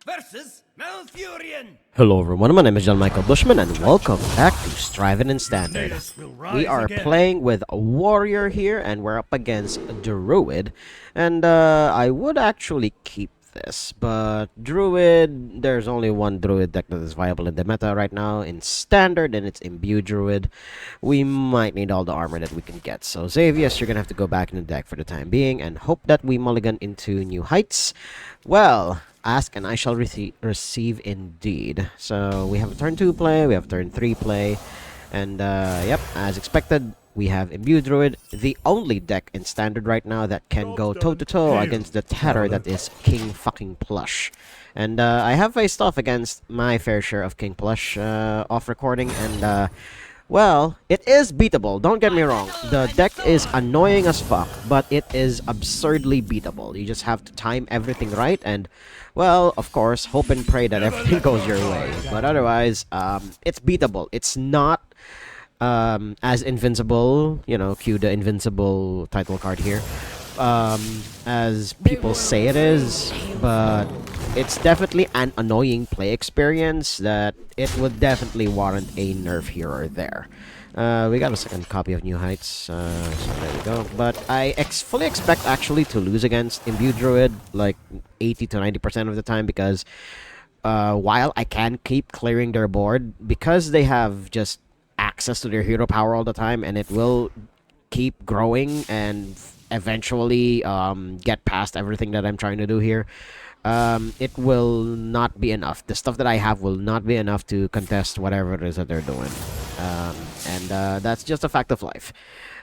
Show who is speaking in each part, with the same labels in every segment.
Speaker 1: versus Malfurion.
Speaker 2: Hello everyone, my name is John Michael Bushman and welcome back to Strivin in Standard. We are playing with a warrior here and we're up against a druid. And I would actually keep this, but druid, there's only one druid deck that is viable in the meta right now in Standard, and it's Imbue Druid. We might need all the armor that we can get. So Xavius, you're gonna have to go back in the deck for the time being and hope that we mulligan into new heights. Well, ask and I shall receive indeed. So we have a turn 2 play, we have turn 3 play, and yep, as expected, we have Imbue Druid, the only deck in Standard right now that can go toe-to-toe against the terror that is King fucking Plush. And I have faced off against my fair share of King Plush off recording, and well, it is beatable, don't get me wrong. The deck is annoying as fuck, but it is absurdly beatable. You just have to time everything right and, well, of course, hope and pray that everything goes your way. But otherwise, it's beatable. It's not as invincible, you know, cue the invincible title card here, as people say it is, but it's definitely an annoying play experience that it would definitely warrant a nerf here or there. We got a second copy of New Heights, so there we go. But I fully expect actually to lose against Imbue Druid like 80 to 90% of the time, because while I can keep clearing their board, because they have just access to their hero power all the time, and it will keep growing and eventually get past everything that I'm trying to do here. It will not be enough. The stuff that I have will not be enough to contest whatever it is that they're doing. And that's just a fact of life.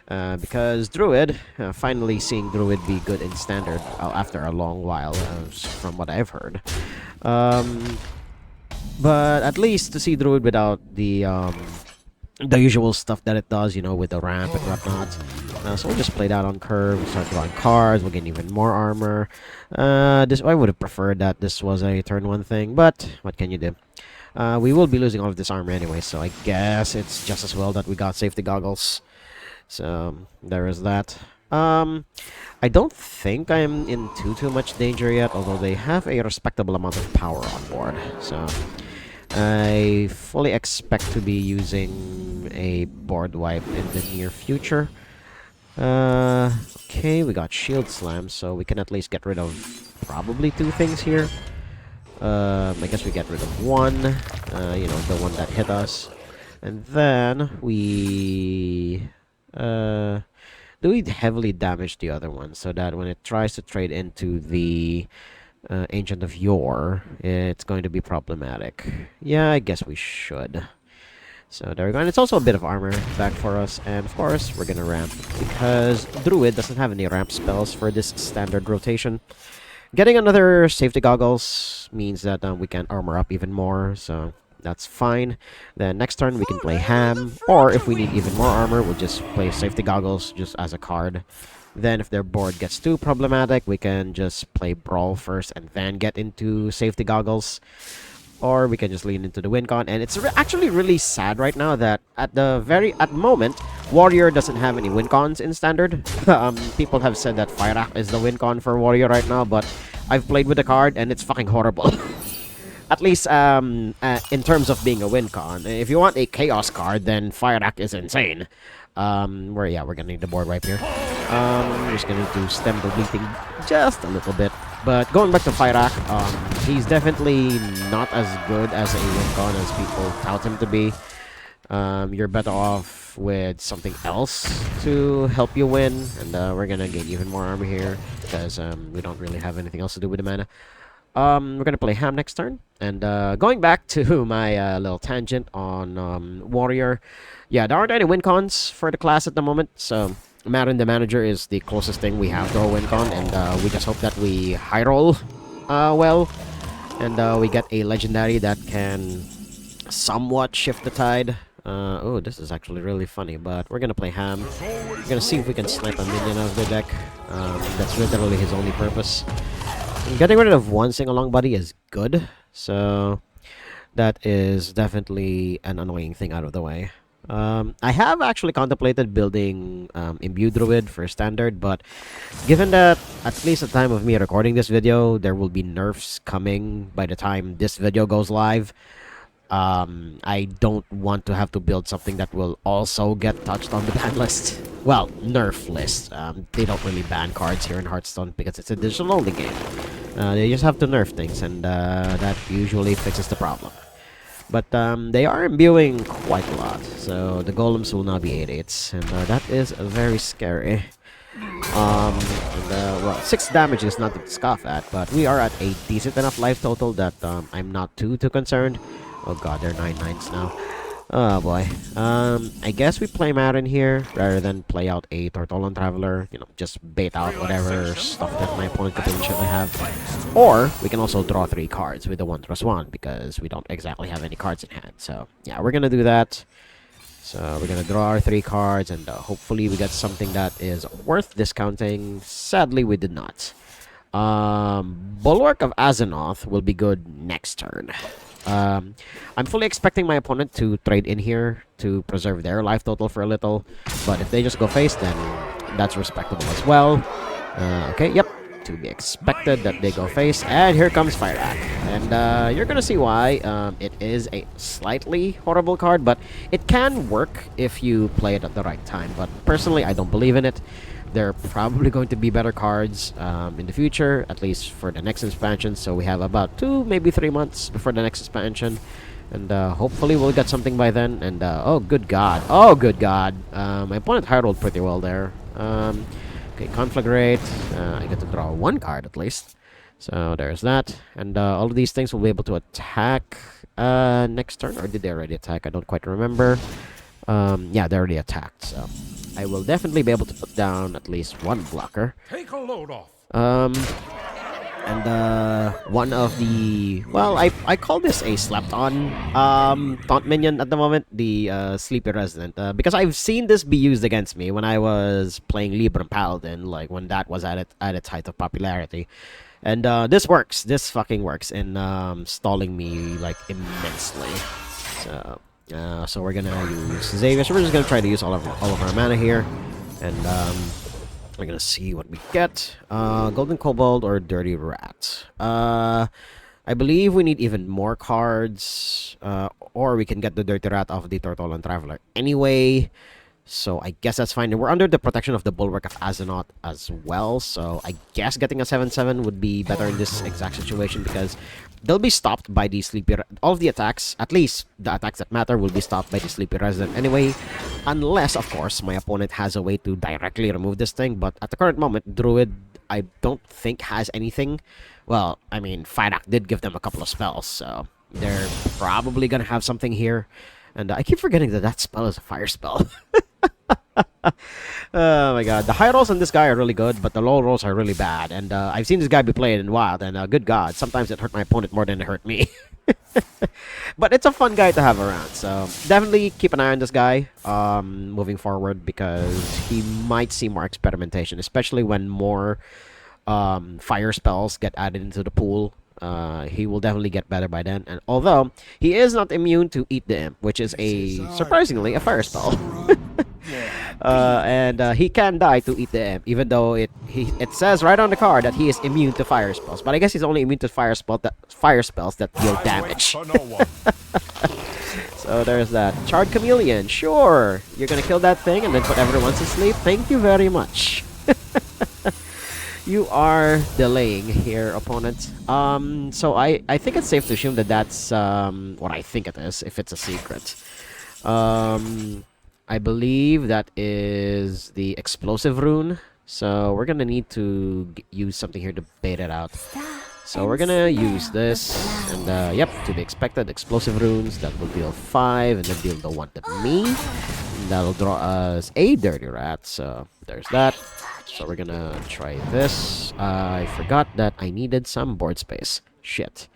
Speaker 2: Because Druid, finally seeing Druid be good in Standard after a long while, from what I've heard. But at least to see Druid without the usual stuff that it does, you know, with the ramp and whatnot. So we'll just play that on curve, start drawing cards, we'll gain even more armor. I would have preferred that this was a turn 1 thing, but what can you do? We will be losing all of this armor anyway, so I guess it's just as well that we got safety goggles. So there is that. I don't think I'm in too much danger yet, although they have a respectable amount of power on board. So I fully expect to be using a board wipe in the near future. Okay, we got Shield Slam, so we can at least get rid of probably 2 things here. I guess we get rid of one, you know, the one that hit us. And then we heavily damage the other one, so that when it tries to trade into the Ancient of Yore, it's going to be problematic. Yeah, I guess we should. So there we go. And it's also a bit of armor back for us. And of course, we're gonna ramp, because Druid doesn't have any ramp spells for this Standard rotation. Getting another safety goggles means that we can armor up even more, so that's fine. Then next turn we can play Ham, or if we need even more armor, we'll just play safety goggles just as a card. Then if their board gets too problematic, we can just play Brawl first and then get into safety goggles. Or we can just lean into the win con. And it's actually really sad right now that at the moment, Warrior doesn't have any win cons in Standard. People have said that Fire is the win con for Warrior right now, but I've played with the card and it's fucking horrible. At least in terms of being a win con. If you want a Chaos card, then Fire is insane. We're gonna need the board wipe here. We're just gonna do stem the bleeding just a little bit. But going back to Fyrak, he's definitely not as good as a win con as people tout him to be. You're better off with something else to help you win, and we're gonna gain even more armor here because we don't really have anything else to do with the mana. We're gonna play Ham next turn, and going back to my little tangent on Warrior, yeah, there aren't any win cons for the class at the moment, so Marin the Manager is the closest thing we have to a win con, and we just hope that we high roll well, and we get a legendary that can somewhat shift the tide. Oh, this is actually really funny, but we're gonna play Ham. We're gonna see if we can snipe a minion out of the deck. That's literally his only purpose. And getting rid of one sing-along buddy is good, so that is definitely an annoying thing out of the way. I have actually contemplated building Imbue Druid for standard, but given that at least at the time of me recording this video, there will be nerfs coming by the time this video goes live. I don't want to have to build something that will also get touched on the ban list. Well, nerf list. They don't really ban cards here in Hearthstone because it's a digital-only game. They just have to nerf things, and that usually fixes the problem. But they are imbuing quite a lot, so the golems will now be 8/8s, and that is very scary. Well, 6 damage is not to scoff at, but we are at a decent enough life total that I'm not too concerned. Oh god, they're 9/9s now. Oh boy. I guess we play Marin here rather than play out a Tortolan Traveler. You know, just bait out whatever stuff that my opponent could potentially have. Or we can also draw 3 cards with the 1/1 because we don't exactly have any cards in hand. So yeah, we're gonna do that. So we're gonna draw our 3 cards and hopefully we get something that is worth discounting. Sadly, we did not. Bulwark of Azeroth will be good next turn. I'm fully expecting my opponent to trade in here to preserve their life total for a little, but if they just go face, then that's respectable as well. Okay, yep, to be expected that they go face, and here comes Fire Act. And you're gonna see why. It is a slightly horrible card, but it can work if you play it at the right time, but personally, I don't believe in it. There are probably going to be better cards in the future, at least for the next expansion. So we have about 2, maybe 3 months before the next expansion. And hopefully we'll get something by then. And oh, good God. Oh, good God. My opponent high rolled pretty well there. Okay, Conflagrate. I get to draw 1 card at least. So there's that. And all of these things will be able to attack next turn. Or did they already attack? I don't quite remember. Yeah, they already attacked. So I will definitely be able to put down at least 1 blocker.
Speaker 1: Take a load off.
Speaker 2: One of the... Well, I call this a slept-on taunt minion at the moment, the Sleepy Resident. Because I've seen this be used against me when I was playing Libram Paladin, like when that was at its height of popularity. And this works. This fucking works in stalling me, like, immensely. So we're gonna use Xavier. So we're just gonna try to use all of our mana here, and we're gonna see what we get. Golden Kobold or Dirty Rat. I believe we need even more cards, or we can get the Dirty Rat off the Tortolan Traveler anyway. So I guess that's fine. And we're under the protection of the Bulwark of Azeroth as well. So I guess getting a 7/7 would be better in this exact situation because they'll be stopped by the Sleepy... All of the attacks, at least the attacks that matter, will be stopped by the Sleepy Resident anyway. Unless, of course, my opponent has a way to directly remove this thing. But at the current moment, Druid, I don't think has anything. Well, I mean, Firak did give them a couple of spells. So they're probably going to have something here. And I keep forgetting that that spell is a fire spell. Oh my god. The high rolls on this guy are really good, but the low rolls are really bad. And I've seen this guy be played in Wild, and good god, sometimes it hurt my opponent more than it hurt me. But it's a fun guy to have around, so definitely keep an eye on this guy moving forward because he might see more experimentation, especially when more fire spells get added into the pool. He will definitely get better by then. And although he is not immune to Eat the Imp, which is surprisingly a fire spell. And he can die to Eat the Imp, even though it says right on the card that he is immune to fire spells. But I guess he's only immune to fire spells that deal damage. So there's that. Charred Chameleon, sure. You're gonna kill that thing and then put everyone to sleep. Thank you very much. You are delaying here, opponent. So I think it's safe to assume that that's what I think it is, if it's a secret. I believe that is the explosive rune. So we're gonna need to use something here to bait it out. So we're gonna use this, and yep, to be expected, explosive runes that will deal 5 and then deal the 1 to me. And that'll draw us a Dirty Rat. So there's that. So we're gonna try this. I forgot that I needed some board space. Shit.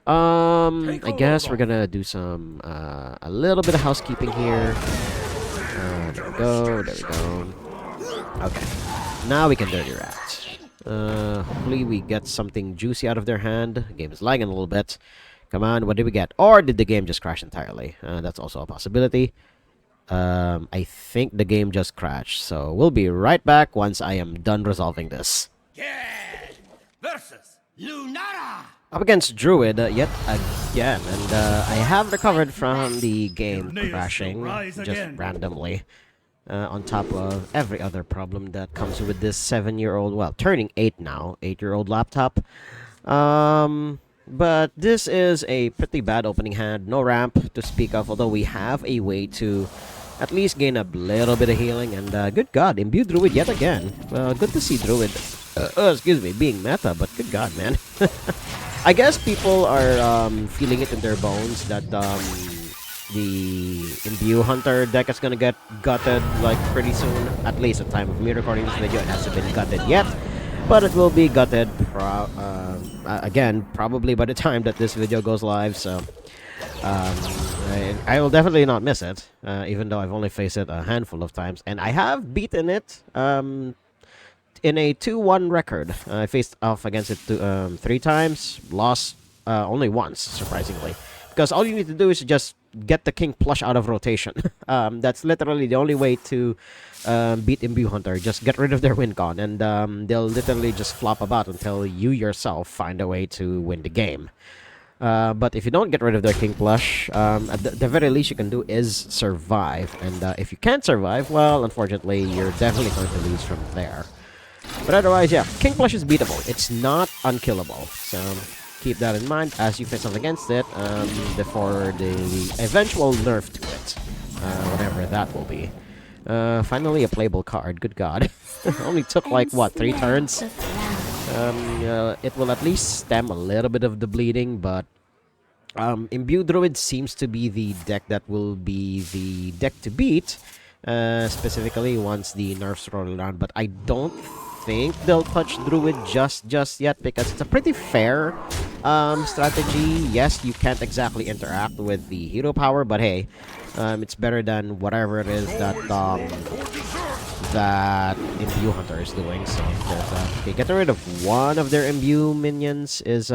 Speaker 2: I guess we're gonna do some a little bit of housekeeping here. There we go. There we go. Okay. Now we can Dirty Rat. Hopefully we get something juicy out of their hand. The game is lagging a little bit. Come on, what did we get? Or did the game just crash entirely? That's also a possibility. I think the game just crashed, so we'll be right back once I am done resolving this.
Speaker 1: Gad versus Lunara.
Speaker 2: Up against Druid yet again, and I have recovered from the game crashing just randomly. On top of every other problem that comes with this 7-year-old, well, turning 8 now, 8-year-old laptop. But this is a pretty bad opening hand, no ramp to speak of, although we have a way to at least gain a little bit of healing, and good god, imbue Druid yet again. Good to see Druid, excuse me, being meta, but good god, man. I guess people are feeling it in their bones that the Imbue Hunter deck is gonna get gutted like pretty soon. At least at the time of me recording this video, it hasn't been gutted yet, but it will be gutted again probably by the time that this video goes live. So I will definitely not miss it, even though I've only faced it a handful of times, and I have beaten it in a 2-1 record. I faced off against it 3 times, lost only once, surprisingly. Because all you need to do is just get the king plush out of rotation. That's literally the only way to beat Imbue Hunter. Just get rid of their win con, and they'll literally just flop about until you yourself find a way to win the game. But if you don't get rid of their king plush, at the very least you can do is survive. And if you can't survive, well, unfortunately, you're definitely going to lose from there. But otherwise, yeah, king plush is beatable. It's not unkillable. So keep that in mind as you face off against it before the eventual nerf to it, whatever that will be. Finally, a playable card. Good god. Only took like, what, 3 turns? It will at least stem a little bit of the bleeding, but Imbue Druid seems to be the deck that will be the deck to beat, specifically once the nerfs roll around. But I don't think they'll touch Druid just yet, because it's a pretty fair strategy. Yes, you can't exactly interact with the hero power, but hey, it's better than whatever it is that Imbue Hunter is doing. So okay, getting rid of one of their Imbue minions is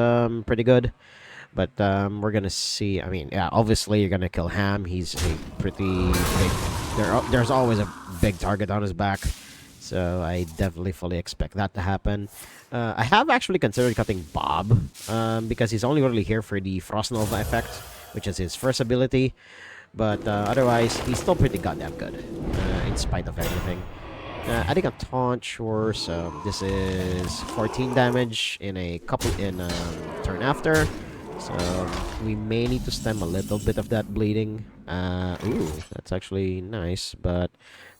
Speaker 2: pretty good. But we're gonna see. I mean, yeah, obviously you're gonna kill Ham. He's a pretty big. There's always a big target on his back. So I definitely fully expect that to happen. I have actually considered cutting Bob, because he's only really here for the Frost Nova effect, which is his first ability. But otherwise, he's still pretty goddamn good, in spite of everything. Adding a taunt, sure. So this is 14 damage in a turn after. So we may need to stem a little bit of that bleeding. Ooh, that's actually nice, but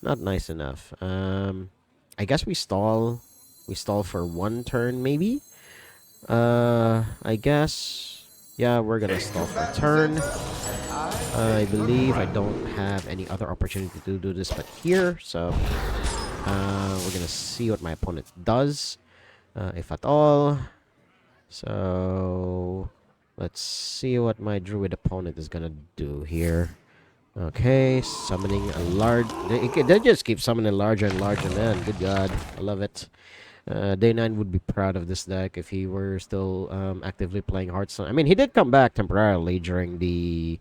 Speaker 2: not nice enough. I guess we stall. We stall for 1 turn, maybe. I guess. Yeah, we're gonna stall for a turn. I believe I don't have any other opportunity to do this but here. So we're gonna see what my opponent does, if at all. So let's see what my Druid opponent is gonna do here. Okay, summoning a large... They just keep summoning larger and larger, man. Good god, I love it. Day9 would be proud of this deck if he were still actively playing Hearthstone. I mean, he did come back temporarily during the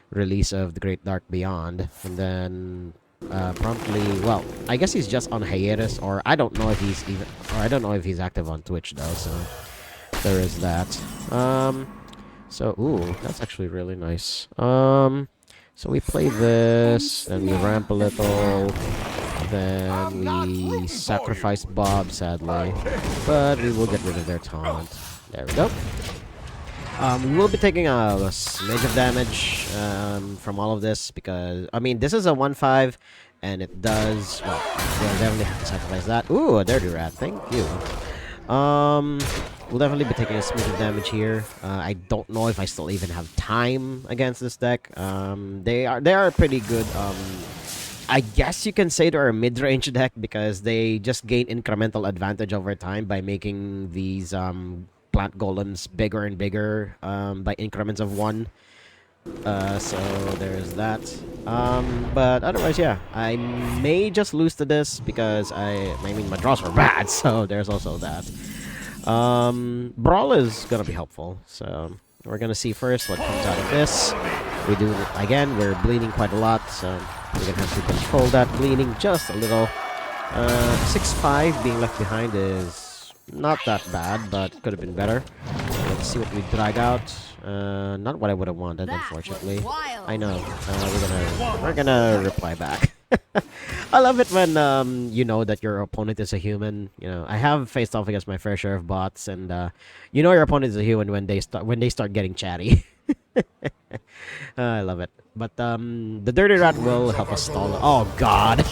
Speaker 2: release of The Great Dark Beyond, and then promptly... Well, I guess he's just on hiatus, or I don't know if he's even... Or I don't know if he's active on Twitch, though, so... There is that. So, ooh, that's actually really nice. So we play this, then we ramp a little, then we sacrifice Bob, sadly, but we will get rid of their taunt. There we go. We will be taking a smidge of damage from all of this, because, I mean, this is a 1-5, and it does, well, we'll definitely have to sacrifice that. Ooh, a dirty rat, thank you. We'll definitely be taking a smidge of damage here. I don't know if I still even have time against this deck. They are pretty good. I guess you can say they're a mid-range deck, because they just gain incremental advantage over time by making these plant golems bigger and bigger by increments of 1. So there's that. But otherwise, yeah, I may just lose to this because I mean, my draws were bad, so there's also that. Brawl is gonna be helpful, so we're gonna see first what comes out of this. We do, again, we're bleeding quite a lot, so We're gonna have to control that bleeding just a little. 6-5 being left behind is not that bad, but could have been better. Let's see what we drag out. Not what I would have wanted, unfortunately. I know. We're gonna reply back. I love it when you know that your opponent is a human. You know, I have faced off against my fair share of bots, and you know your opponent is a human when they start getting chatty. I love it. But the dirty rat will help us stall. Oh God.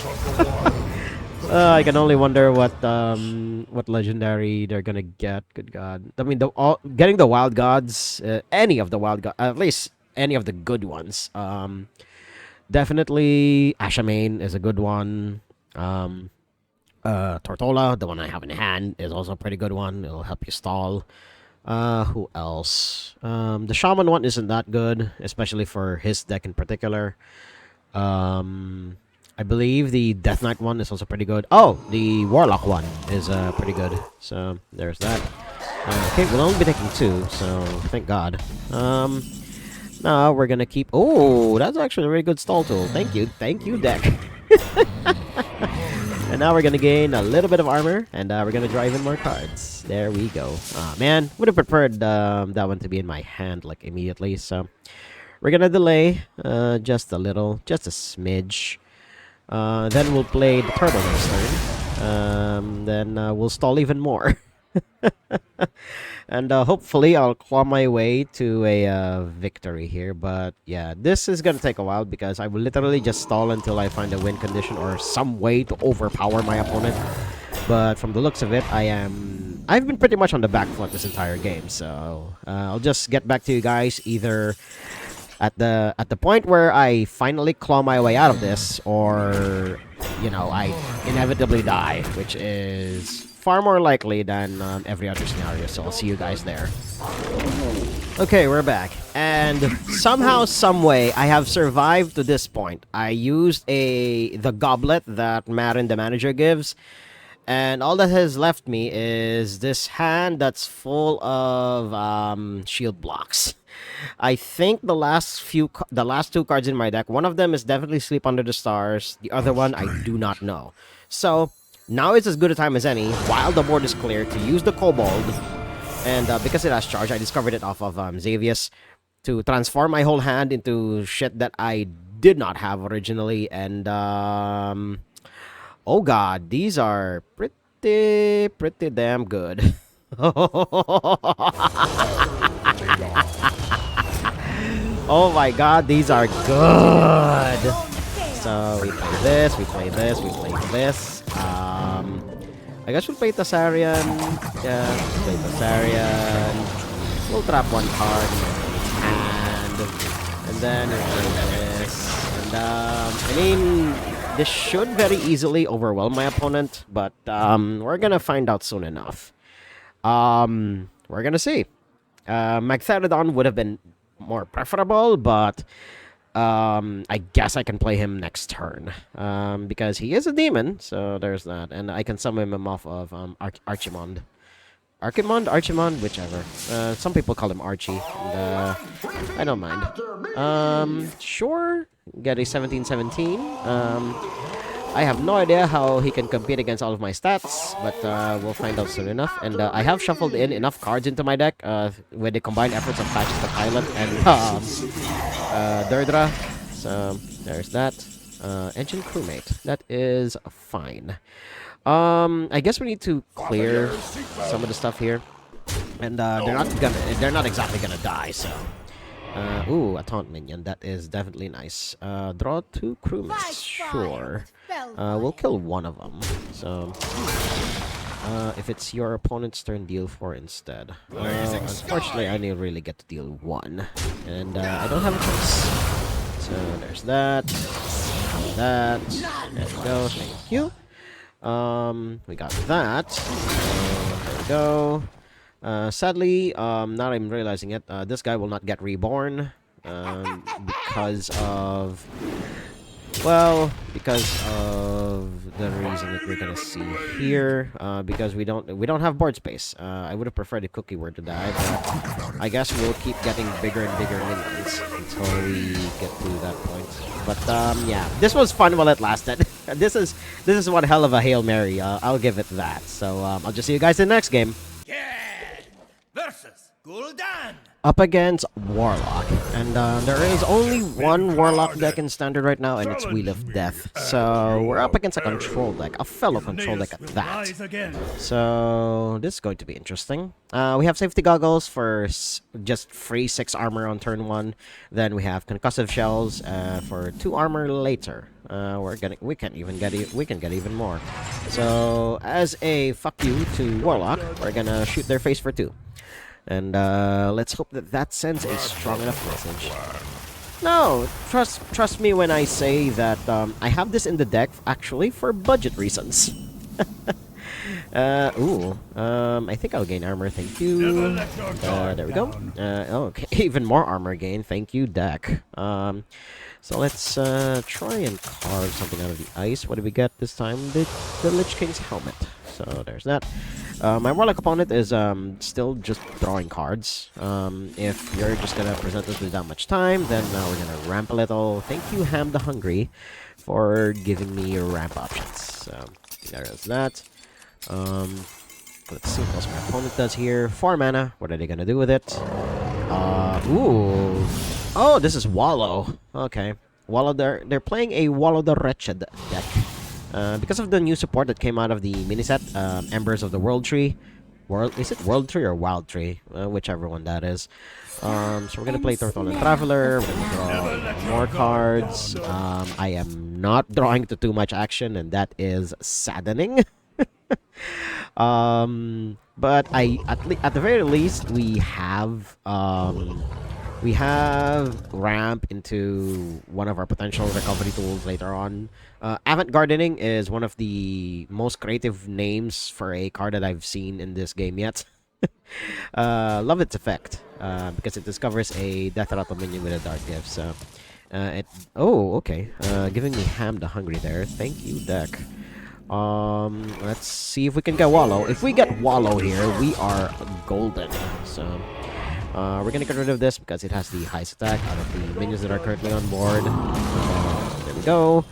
Speaker 2: I can only wonder what legendary they're gonna get. Good God! I mean, getting the wild gods, any of the wild gods, at least any of the good ones. Definitely Ashamane is a good one. Tortola, the one I have in hand, is also a pretty good one. It'll help you stall. Who else? The shaman one isn't that good, especially for his deck in particular. I believe the Death Knight one is also pretty good. Oh, the Warlock one is pretty good. So there's that. Okay, we'll only be taking 2, so thank God. Now we're gonna keep. Oh, that's actually a very good stall tool. Thank you, deck. And now we're gonna gain a little bit of armor, and we're gonna draw even more cards. There we go. Man, would have preferred that one to be in my hand like immediately. So we're gonna delay just a little, just a smidge. Then we'll play the turtle next turn. Then we'll stall even more. And hopefully I'll claw my way to a victory here. But yeah, this is going to take a while because I will literally just stall until I find a win condition or some way to overpower my opponent. But from the looks of it, I've been pretty much on the back foot this entire game. So I'll just get back to you guys either at the point where I finally claw my way out of this, or you know, I inevitably die, which is far more likely than every other scenario. So I'll see you guys there. Okay, we're back, and somehow, someway, I have survived to this point. I used the goblet that Marin, the manager, gives. And all that has left me is this hand that's full of shield blocks. I think the last 2 cards in my deck, one of them is definitely Sleep Under the Stars. The other one, I do not know. So now is as good a time as any, while the board is clear, to use the Kobold. And because it has charge, I discovered it off of Xavius to transform my whole hand into shit that I did not have originally. And oh God, these are pretty damn good. Oh my God, these are good. So we play this, we play this, we play this. I guess we'll play Tasarian. Yeah, we'll play Tasarian. We'll trap 1 card and then we'll play this. And I mean, this should very easily overwhelm my opponent, but we're gonna find out soon enough. We're gonna see. Magtheridon would have been more preferable, but I guess I can play him next turn because he is a demon, so there's that, and I can summon him off of Archimond. Archimond, whichever. Some people call him Archie, and I don't mind. Sure, get a 17-17. I have no idea how he can compete against all of my stats, but we'll find out soon enough. And I have shuffled in enough cards into my deck with the combined efforts of Patches the Pilot and Durdra. So there's that. Engine Crewmate. That is fine. I guess we need to clear some of the stuff here, and they're not exactly gonna die. So, ooh, a taunt minion. That is definitely nice. Draw 2 crewmates. Sure. We'll kill one of them. So, if it's your opponent's turn, deal 4 instead. Unfortunately, I only really get to deal 1, and I don't have a choice. So there's that. That. There we go. Thank you. We got that. There we go. Sadly, now I'm realizing it, this guy will not get reborn because of Well, because of the reason that we're gonna see here, because we don't have board space. I would have preferred the cookie were to die, but I guess we'll keep getting bigger and bigger minions until we get to that point. But yeah, this was fun while it lasted. This is one hell of a Hail Mary. I'll give it that. So I'll just see you guys in the next game.
Speaker 1: Ked versus Gul'dan.
Speaker 2: Up against Warlock, and there is only one Warlock deck in Standard right now, and it's Wheel of Death. So we're up against a control deck, a fellow control deck at that. So this is going to be interesting. We have safety goggles for just free 6 armor on turn 1. Then we have concussive shells for 2 armor later. We can get even more. So as a fuck you to Warlock, we're gonna shoot their face for 2. And let's hope that sends a strong enough message. No, trust me when I say that I have this in the deck actually for budget reasons. I think I'll gain armor. Thank you. There we go. Okay, even more armor gain. Thank you, deck. So let's try and carve something out of the ice. What do we get this time? The Lich King's helmet. So there's that. My Warlock opponent is still just drawing cards. If you're just gonna present us with that much time, then we're gonna ramp a little. Thank you, Ham the Hungry, for giving me ramp options. So there's that. Let's see what else my opponent does here. 4 mana. What are they gonna do with it? Ooh. Oh, this is Wallow. Okay. Wallow. They're playing a Wallow the Wretched deck. Because of the new support that came out of the mini set, Embers of the World Tree. Is it World Tree or Wild Tree? Whichever one that is. So we're gonna play Turtle and Traveler. We're gonna draw more cards. I am not drawing to too much action, and that is saddening. But at the very least we have ramp into one of our potential recovery tools later on. Avant Gardening is one of the most creative names for a card that I've seen in this game yet. Love its effect, because it discovers a Death Rattle minion with a Dark Gift. So, okay. Giving me Ham the Hungry there. Thank you, deck. Let's see if we can get Wallow. If we get Wallow here, we are golden. So, we're gonna get rid of this because it has the highest attack out of the minions that are currently on board. There we go.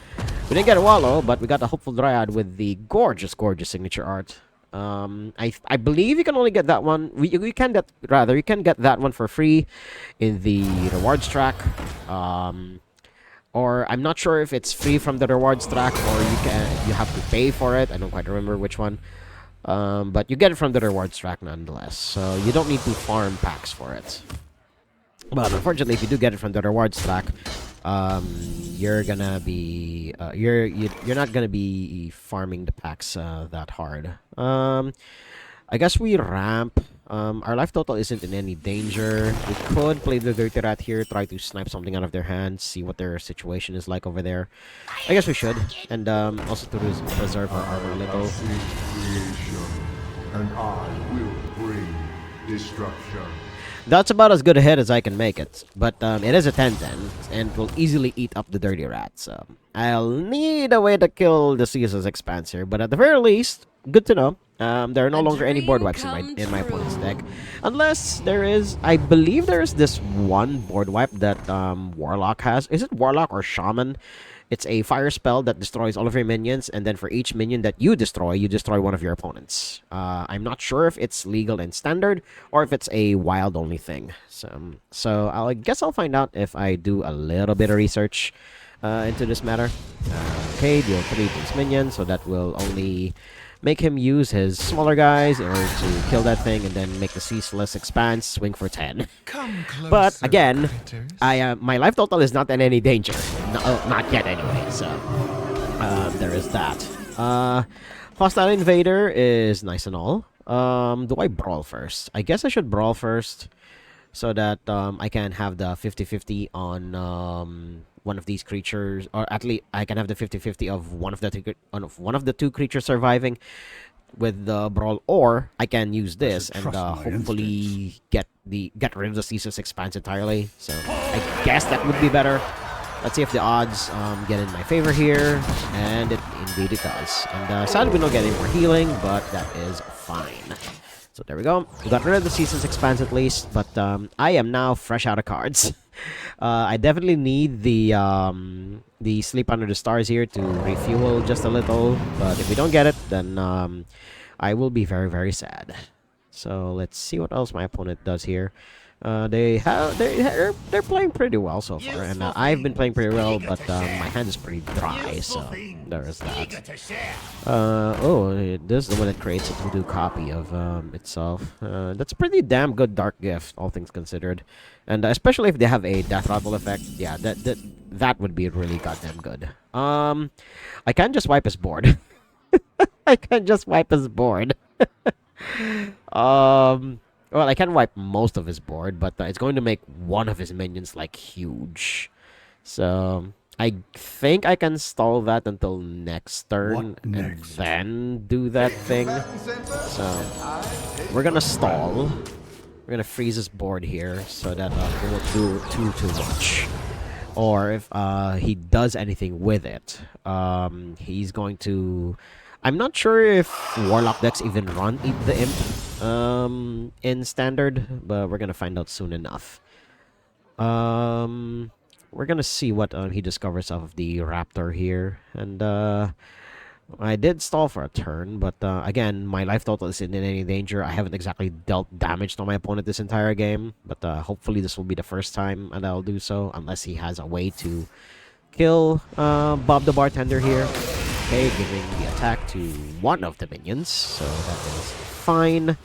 Speaker 2: We didn't get a Wallow, but we got the Hopeful Dryad with the gorgeous signature art. I believe you can only get that one. You can get that one for free in the rewards track. Or I'm not sure if it's free from the rewards track or you have to pay for it. I don't quite remember which one. But you get it from the rewards track nonetheless. So you don't need to farm packs for it. But unfortunately, if you do get it from the rewards track, you're gonna be you're not gonna be farming the packs that hard. I guess we ramp. Our life total isn't in any danger. We could play the Dirty Rat here, try to snipe something out of their hands, see what their situation is like over there. I guess we should, and also to preserve our armor a little.
Speaker 3: And I will bring destruction.
Speaker 2: That's about as good a hit as I can make it. But it is a 10-10, and will easily eat up the Dirty Rat, so I'll need a way to kill the Caesar's Expanse here. But at the very least, good to know. There are no longer any board wipes in my opponent's deck. Unless there is... I believe there is this one board wipe that Warlock has. Is it Warlock or Shaman? It's a fire spell that destroys all of your minions, and then for each minion that you destroy one of your opponents. I'm not sure if it's legal in Standard, or if it's a wild-only thing. So I guess I'll find out if I do a little bit of research into this matter. Okay, deal 3 to his minions, so that will only make him use his smaller guys in order to kill that thing, and then make the Ceaseless Expanse swing for 10. But again, my life total is not in any danger. No, not yet anyway, so there is that. Hostile Invader is nice and all. Do I brawl first? I guess I should brawl first so that I can have the 50-50 on one of these creatures, or at least I can have the 50-50 of one of the two creatures surviving with the brawl, or I can use this and hopefully get rid of the Caesar's Expanse entirely. So I guess that would be better. Let's see if the odds get in my favor here, and indeed it does. And sadly, we don't get any more healing, but that is fine. So there we go. We got rid of the Seasons Expanse at least, but I am now fresh out of cards. I definitely need the Sleep Under the Stars here to refuel just a little, but if we don't get it, then I will be very, very sad. So let's see what else my opponent does here. They're playing pretty well so far, and I've been playing pretty well, but my hand is pretty dry, so there is that. This is the one that creates a to-do copy of itself. That's a pretty damn good Dark Gift, all things considered, and especially if they have a Death Rattle effect. Yeah, that would be really goddamn good. I can't just wipe his board. I can't just wipe his board. Well, I can wipe most of his board, but it's going to make one of his minions, like, huge. So, I think I can stall that until next turn, and then do that thing. So, we're gonna stall. We're gonna freeze his board here, so that we won't do too much. Or if he does anything with it, he's going to... I'm not sure if Warlock decks even run Eat the Imp in Standard, but we're gonna find out soon enough. We're gonna see what he discovers of the Raptor here, and I did stall for a turn, but again, my life total isn't in any danger. I haven't exactly dealt damage to my opponent this entire game, but hopefully this will be the first time and I'll do so, unless he has a way to kill Bob the Bartender here. Okay, giving the attack to one of the minions, so that is fine.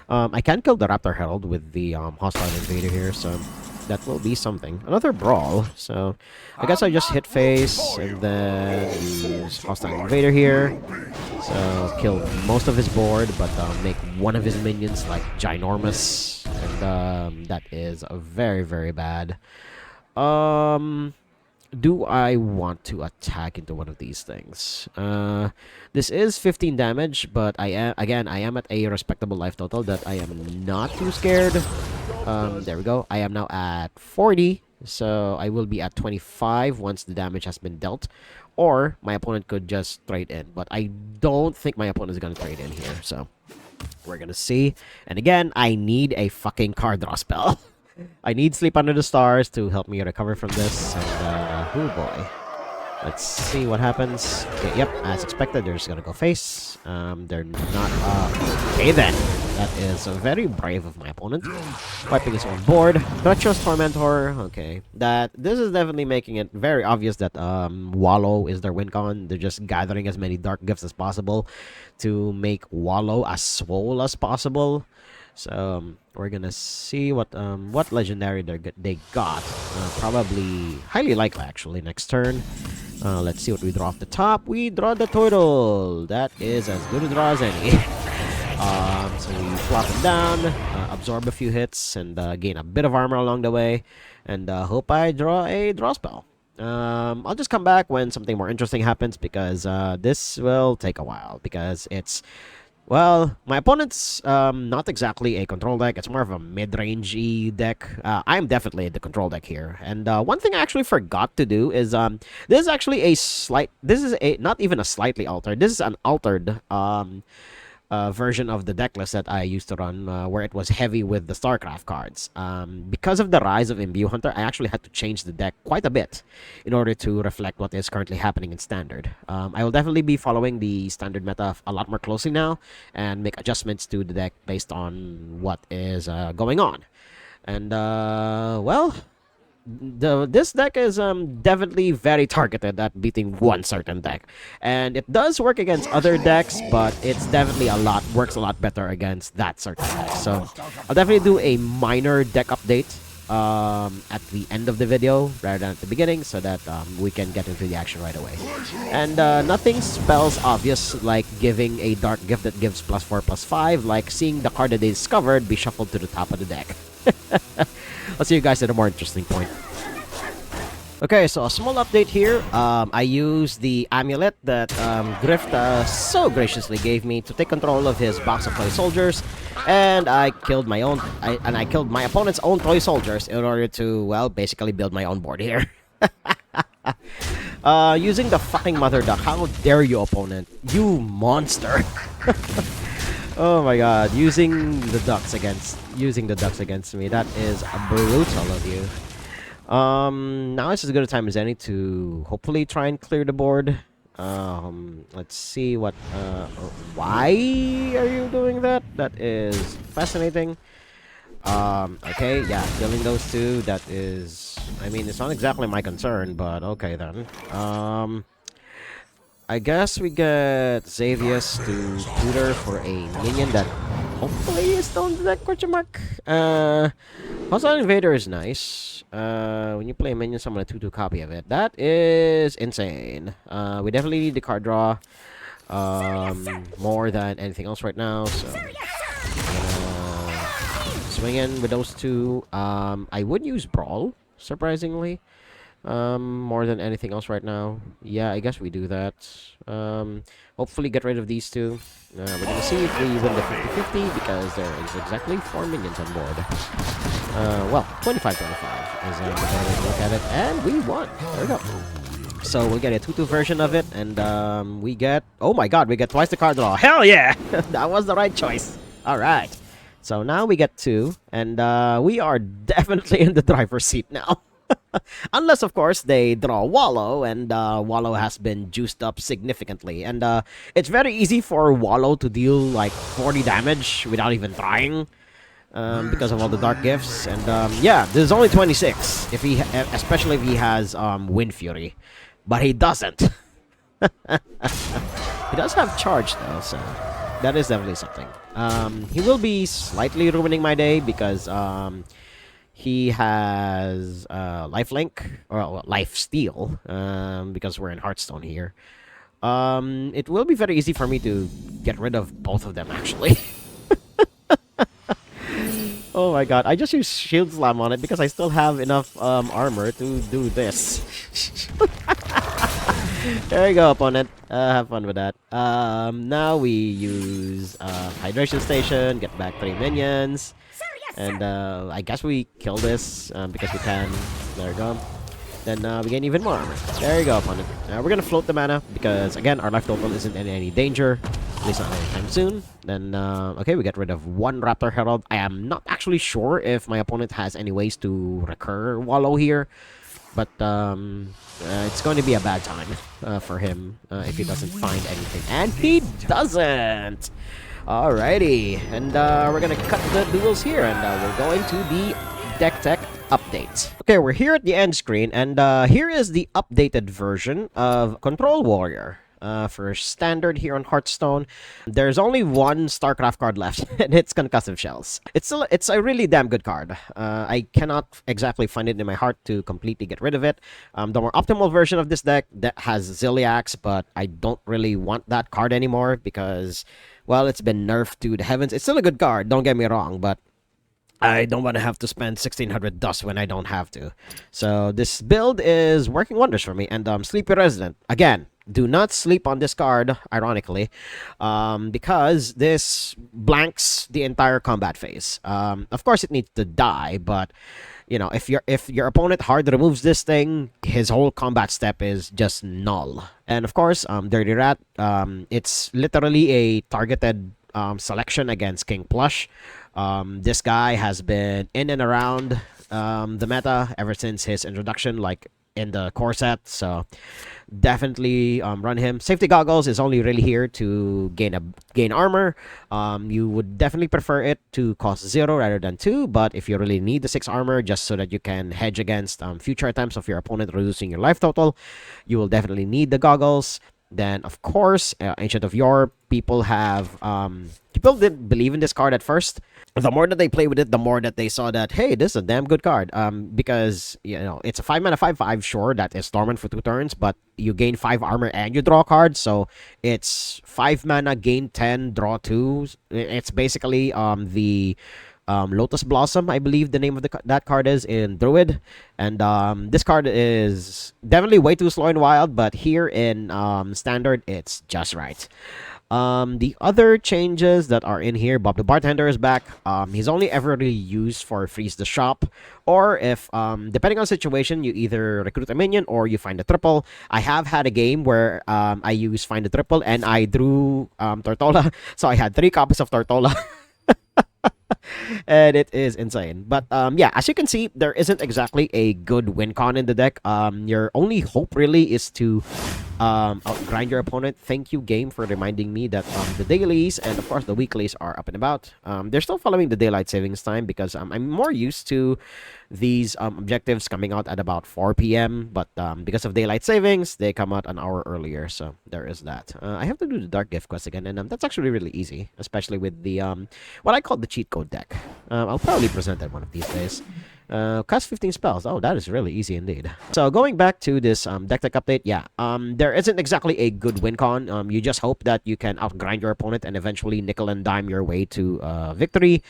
Speaker 2: I can kill the Raptor Herald with the Hostile Invader here, so that will be something. Another Brawl, so I guess I just hit face and then use Hostile Invader here. So kill most of his board, but make one of his minions like ginormous, and that is very, very bad. Do I want to attack into one of these things? This is 15 damage, but I am at a respectable life total that I am not too scared. There we go. I am now at 40, so I will be at 25 once the damage has been dealt. Or my opponent could just trade in, but I don't think my opponent is going to trade in here, so we're going to see. And again, I need a fucking card draw spell. I need Sleep Under the Stars to help me recover from this, and oh boy. Let's see what happens. Okay, yep, as expected, they're just gonna go face. They're not, okay then. That is very brave of my opponent. Wiping his own board. Treacherous Tormentor, okay. This is definitely making it very obvious that, Wallow is their win con. They're just gathering as many Dark Gifts as possible to make Wallow as swole as possible. So we're gonna see what legendary they got. Probably highly likely actually next turn. Let's see what we draw off the top. We draw the Turtle. That is as good a draw as any. So we flop him down, absorb a few hits, and gain a bit of armor along the way, and hope I draw a draw spell. I'll just come back when something more interesting happens, because this will take a while, because it's... Well, my opponent's not exactly a control deck. It's more of a mid-range-y deck. I'm definitely the control deck here. And one thing I actually forgot to do is this is actually a slight... This is a not even a slightly altered. This is an altered version of the deck list that I used to run, where it was heavy with the StarCraft cards. Because of the rise of Imbue Hunter, I actually had to change the deck quite a bit in order to reflect what is currently happening in Standard. I will definitely be following the Standard meta a lot more closely now, and make adjustments to the deck based on what is going on. And, well... This deck is definitely very targeted at beating one certain deck, and it does work against other decks, but it's definitely works a lot better against that certain deck. So I'll definitely do a minor deck update at the end of the video rather than at the beginning, so that we can get into the action right away. And nothing spells obvious like giving a Dark Gift that gives +4/+5, like seeing the card that they discovered be shuffled to the top of the deck. I'll see you guys at a more interesting point. Okay, so a small update here. I used the amulet that Grift so graciously gave me to take control of his box of toy soldiers, and I killed my opponent's own toy soldiers in order to, well, basically build my own board here. Using the fucking mother duck. How dare you, opponent? You monster. Oh my god, using the ducks against me. That is brutal of you. Now it's as good a time as any to hopefully try and clear the board. Let's see what, why are you doing that? That is fascinating. Okay, yeah, killing those two, that is, I mean, it's not exactly my concern, but okay then. I guess we get Xavius to tutor for a minion that hopefully is still in the deck, question mark. Hostile Invader is nice. When you play a minion, summon a 2/2 copy of it. That is insane. We definitely need the card draw more than anything else right now, so swing in with those two. I would use Brawl, surprisingly. More than anything else right now. Yeah, I guess we do that. Hopefully get rid of these two. We're gonna see if we win the 50-50 because there is exactly 4 minions on board. Well, 25-25 is the better way to look at it, and we won. There we go. So we'll get a 2/2 version of it, and we get, oh my god, we get twice the card draw. Hell yeah! That was the right choice. All right. So now we get 2, and we are definitely in the driver's seat now. Unless, of course, they draw Wallow, and Wallow has been juiced up significantly. And it's very easy for Wallow to deal like 40 damage without even trying, because of all the dark gifts. And yeah, there's only 26, if he, especially if he has Wind Fury, but he doesn't. He does have charge though, so that is definitely something. He will be slightly ruining my day because he has lifelink, or life steal, because we're in Hearthstone here. It will be very easy for me to get rid of both of them, actually. Oh my god, I just used Shield Slam on it because I still have enough armor to do this. There you go, opponent. Have fun with that. Now we use Hydration Station, get back 3 minions. And I guess we kill this because we can. There we go. Then we gain even more armor. There you go, opponent. We're gonna float the mana because, again, our life total isn't in any danger. At least not anytime soon. Then, okay, we get rid of 1 Raptor Herald. I am not actually sure if my opponent has any ways to recur Wallow here. But it's going to be a bad time for him if he doesn't find anything. And he doesn't! Alrighty, and we're gonna cut the duels here, and we'll go into the deck tech update. Okay, we're here at the end screen, and here is the updated version of Control Warrior. For standard here on Hearthstone, there's only 1 StarCraft card left, and it's Concussive Shells. It's a really damn good card. I cannot exactly find it in my heart to completely get rid of it. The more optimal version of this deck that has Zilliax, but I don't really want that card anymore because, well, it's been nerfed to the heavens. It's still a good card, don't get me wrong, but I don't want to have to spend 1600 dust when I don't have to. So this build is working wonders for me. And Sleepy Resident, again, do not sleep on this card, ironically, because this blanks the entire combat phase. Of course, it needs to die, but you know, if your opponent hard removes this thing, his whole combat step is just null. And of course, Dirty Rat, it's literally a targeted selection against King Plush. This guy has been in and around the meta ever since his introduction, like in the core set, so definitely run him. Safety Goggles is only really here to gain armor. You would definitely prefer it to cost 0 rather than 2, but if you really need the 6 armor just so that you can hedge against future attempts of your opponent reducing your life total, you will definitely need the goggles. Then, of course, Ancient of Yore, people didn't believe in this card at first. The more that they play with it, the more that they saw that, hey, this is a damn good card. Because, you know, it's a 5-mana 5/5, sure, that is dormant for 2 turns, but you gain 5 armor and you draw cards, so it's 5 mana, gain 10, draw 2. It's basically the Lotus Blossom, I believe the name of that card is in Druid. And this card is definitely way too slow in Wild, but here in Standard, it's just right. The other changes that are in here, Bob the Bartender is back. He's only ever really used for freeze the shop, or if, depending on the situation, you either recruit a minion or you find a triple. I have had a game where I used find a triple and I drew Tortola, so I had 3 copies of Tortola. And it is insane. But yeah, as you can see, there isn't exactly a good win con in the deck. Your only hope really is to outgrind your opponent. Thank you, game, for reminding me that the dailies and of course the weeklies are up and about. They're still following the daylight savings time because I'm more used to these objectives coming out at about 4 p.m. But because of daylight savings, they come out an hour earlier. So there is that. I have to do the dark gift quest again, and that's actually really easy, especially with the what I call the cheat code deck. I'll probably present that one of these days. Cast 15 spells. Oh, that is really easy indeed. So going back to this deck update, yeah, there isn't exactly a good win con. You just hope that you can outgrind your opponent and eventually nickel and dime your way to victory.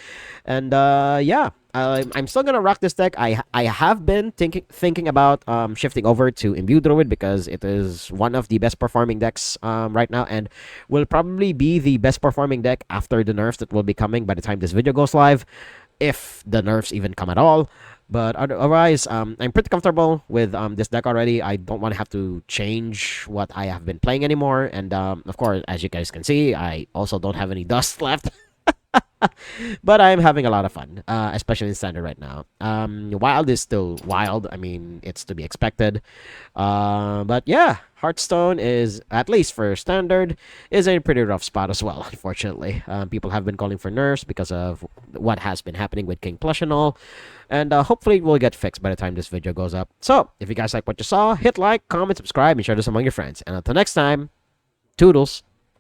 Speaker 2: And yeah, I'm still gonna rock this deck. I have been thinking about shifting over to Imbue Druid because it is one of the best performing decks right now, and will probably be the best performing deck after the nerfs that will be coming by the time this video goes live, if the nerfs even come at all. But otherwise, I'm pretty comfortable with this deck already. I don't want to have to change what I have been playing anymore. And of course, as you guys can see, I also don't have any dust left. But I'm having a lot of fun, especially in standard right now. Wild is still wild. I mean, it's to be expected. But yeah, Hearthstone is, at least for standard, is a pretty rough spot as well, unfortunately. People have been calling for nerfs because of what has been happening with King Plush and all. And hopefully it will get fixed by the time this video goes up. So, if you guys like what you saw, hit like, comment, subscribe, and share this among your friends. And until next time, toodles.